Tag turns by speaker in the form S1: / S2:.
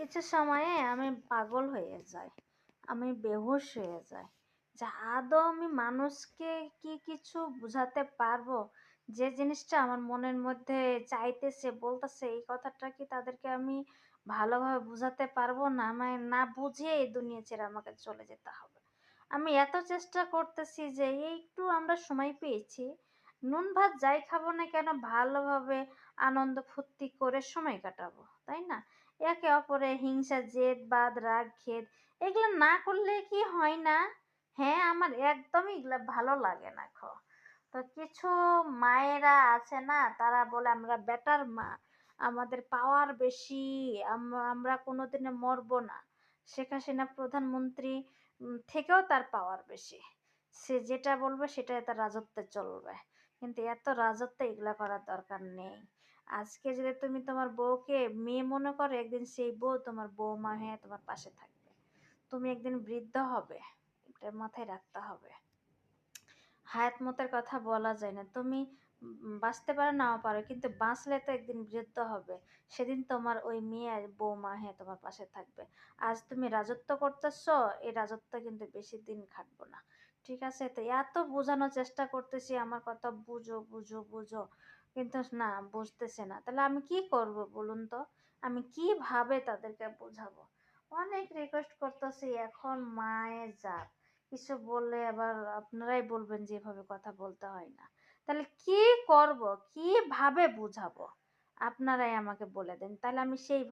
S1: কিছু সময়ে আমি পাগল হয়ে যাই, আমি বেহুশ হয়ে যাই যে আদৌ আমি মানুষকে কি কিছু বুঝাতে পারবো, যে জিনিসটা আমার মনের মধ্যে চাইতেছে বলতেছে এই কথাটা কি তাদেরকে আমি ভালোভাবে বুঝাতে পারবো না, আমায় না বুঝিয়ে এই দুনিয়া ছেড়ে আমাকে চলে যেতে হবে। আমি এত চেষ্টা করতেছি যে এই একটু আমরা সময় পেয়েছি, নুন ভাত যাই খাবো না কেন ভালোভাবে আনন্দ ফুর্তি করে সময় কাটাবো, তাই না? একে অপরের হিংসা, জেদ, বাদ, রাগ, খেদ এগুলো না করলে কি হয় না? হ্যাঁ, আমার একদমই এগুলা ভালো লাগে না তো কিছু মায়েরা আছে না, তারা বলে আমরা বেটার মা, আমাদের পাওয়ার বেশি, আমরা কোনোদিনে মরবো না। শেখ হাসিনা প্রধানমন্ত্রী থেকেও তার পাওয়ার বেশি। সে যেটা বলবে সেটাই তার রাজত্বে চলবে। কিন্তু এত রাজত্ব এগুলা করার দরকার নেই। আজকে যদি তুমি তোমার বউকে মেয়ে মনে করো, একদিন সেই বউ তোমার বৌমা হয়ে তোমার পাশে থাকবে। তুমি একদিন বৃদ্ধ হবে, এটা মাথায় রাখতে হবে। হায়াত মতের কথা বলা যায় না। তুমি বাঁচতে পারো নাও পারো, কিন্তু বাঁচলে তো একদিন বৃদ্ধ হবে। সেদিন তোমার ওই মেয়ে আর বৌমা হয়ে তোমার পাশে থাকবে। আজ তুমি রাজত্ব করতেছো, এই রাজত্ব কিন্তু বেশি দিন খাটবো না। ঠিক আছে? তো এত বোঝানোর চেষ্টা করতেছি আমার কথা বুঝো বুঝো বুঝো, কিন্তু না, বুঝতেছে না। তাহলে আমি কি করব বলুন তো? আমি কিভাবে তাদেরকে বোঝাবো? অনেক রিকোয়েস্ট করতেছি, এখন মায়ের জাত, কিছু বললে আবার আপনারাই বলবেন যে এভাবে কথা বলতে হয় না। তাহলে কি করব, কিভাবে বুঝাবো? আপনারাই আমাকে বলে দেন, তাহলে আমি সেই